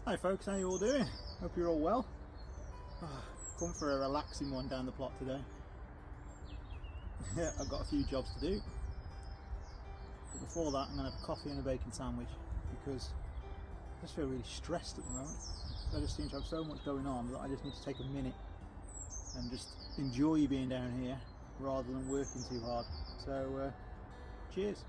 Hi folks, how you all doing? Hope you're all well. Come for a relaxing one down the plot today. Yeah, I've got a few jobs to do. But before that, I'm going to have a coffee and a bacon sandwich because I just feel really stressed at the moment. I just seem to have so much going on that I just need to take a minute and just enjoy being down here rather than working too hard. So, cheers.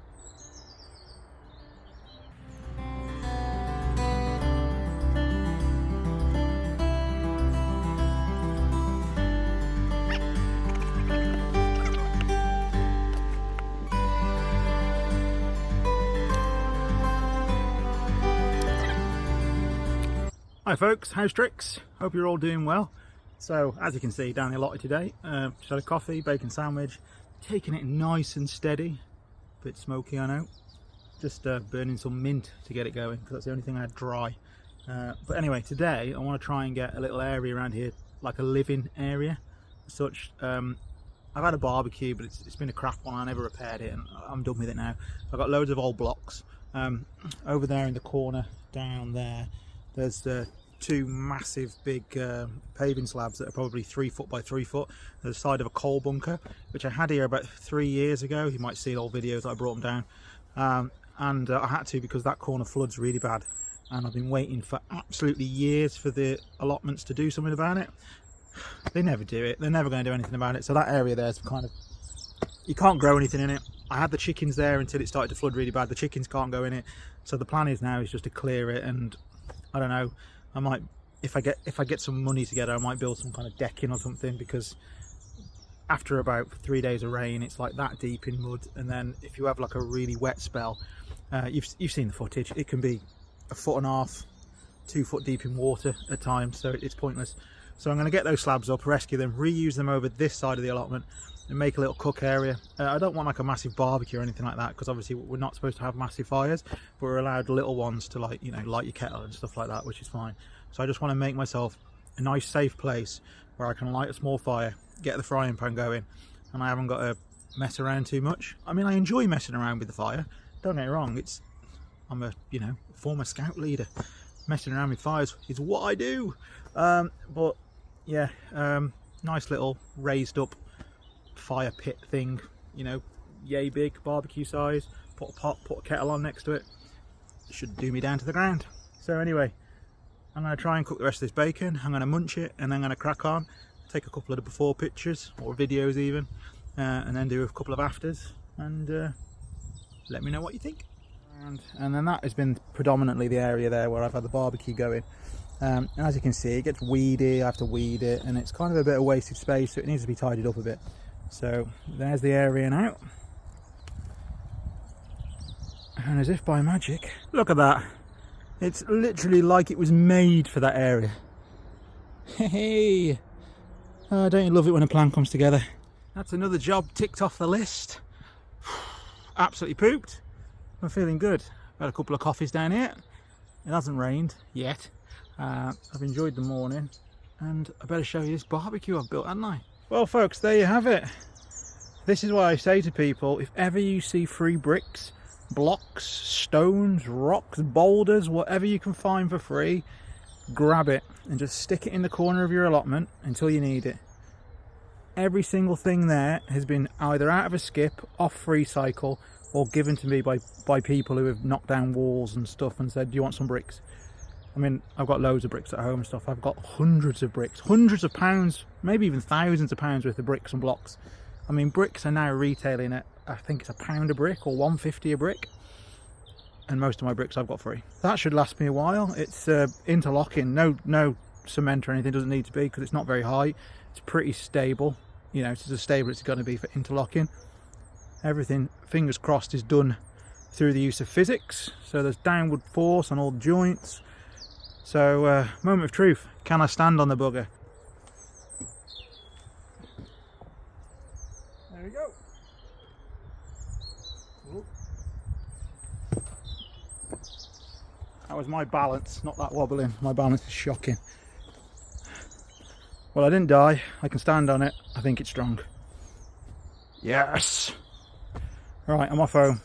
Hi folks, how's tricks? Hope you're all doing well. So as you can see down the allotted today, just had a coffee, bacon sandwich, taking it nice and steady. A bit smoky I know. Just burning some mint to get it going because that's the only thing I had dry. But anyway, today I want to try and get a little area around here, like a living area as such. I've had a barbecue but it's been a crap one. I never repaired it and I'm done with it now. I've got loads of old blocks. Over there in the corner down there, there's two massive big paving slabs that are probably 3 foot by 3 foot at the side of a coal bunker, which I had here about 3 years ago. You might see old videos that I brought them down, and I had to because that corner floods really bad, and I've been waiting for absolutely years for the allotments to do something about it. They never do it. They're never going to do anything about it. So that area there is kind of, you can't grow anything in it. I had the chickens there until it started to flood really bad. The chickens can't go in it, so the plan is now is just to clear it. And I don't know, I might, if I get some money together, I might build some kind of decking or something, because after about 3 days of rain it's like that deep in mud, and then if you have like a really wet spell, you've seen the footage, it can be 1.5 foot, 2 foot deep in water at times, so it's pointless. So I'm going to get those slabs up, rescue them, reuse them over this side of the allotment and make a little cook area. I don't want like a massive barbecue or anything like that, because obviously we're not supposed to have massive fires, but we're allowed little ones to, like, you know, light your kettle and stuff like that, which is fine. So I just want to make myself a nice safe place where I can light a small fire, get the frying pan going, and I haven't got to mess around too much. I mean, I enjoy messing around with the fire, don't get me wrong, I'm a, you know, former scout leader. Messing around with fires is what I do. But yeah, nice little raised up fire pit thing, you know, yay big, barbecue size. Put a pot, put a kettle on next to it. It should do me down to the ground. So anyway, I'm going to try and cook the rest of this bacon. I'm going to munch it and then I'm going to crack on, take a couple of the before pictures or videos even, and then do a couple of afters, and let me know what you think. And then that has been predominantly the area there where I've had the barbecue going. And as you can see, it gets weedy, I have to weed it, and it's kind of a bit of wasted space, so it needs to be tidied up a bit. So there's the area now, and as if by magic, look at that, it's literally like it was made for that area. Hey, oh, don't you love it when a plan comes together? That's another job ticked off the list. Absolutely pooped. I'm feeling good. I've had a couple of coffees down here. It hasn't rained yet. I've enjoyed the morning, and I better show you this barbecue I've built, hadn't I? Well folks, there you have it. This is what I say to people: if ever you see free bricks, blocks, stones, rocks, boulders, whatever you can find for free, grab it and just stick it in the corner of your allotment until you need it. Every single thing there has been either out of a skip, off free cycle, or given to me by people who have knocked down walls and stuff and said, do you want some bricks? I mean, I've got loads of bricks at home and stuff. I've got hundreds of bricks, hundreds of pounds, maybe even thousands of pounds worth of bricks and blocks. I mean, bricks are now retailing at, I think it's £1 a brick or £1.50 a brick, and most of my bricks I've got free. That should last me a while. It's interlocking, no cement or anything, doesn't need to be, because it's not very high. It's pretty stable, you know, it's as stable as it's going to be for interlocking. Everything, fingers crossed, is done through the use of physics, so there's downward force on all the joints. So moment of truth, can I stand on the bugger? There we go. Ooh. That was my balance, not that wobbling. My balance is shocking. Well, I didn't die, I can stand on it, I think it's strong. Yes! Right, I'm off home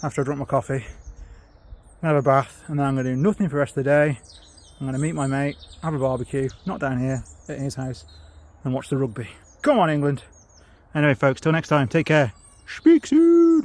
after I drunk my coffee. I'm gonna have a bath, and then I'm gonna do nothing for the rest of the day I'm going to meet my mate, have a barbecue, not down here, at his house, and watch the rugby. Come on, England. Anyway, folks, till next time, take care. Speak soon.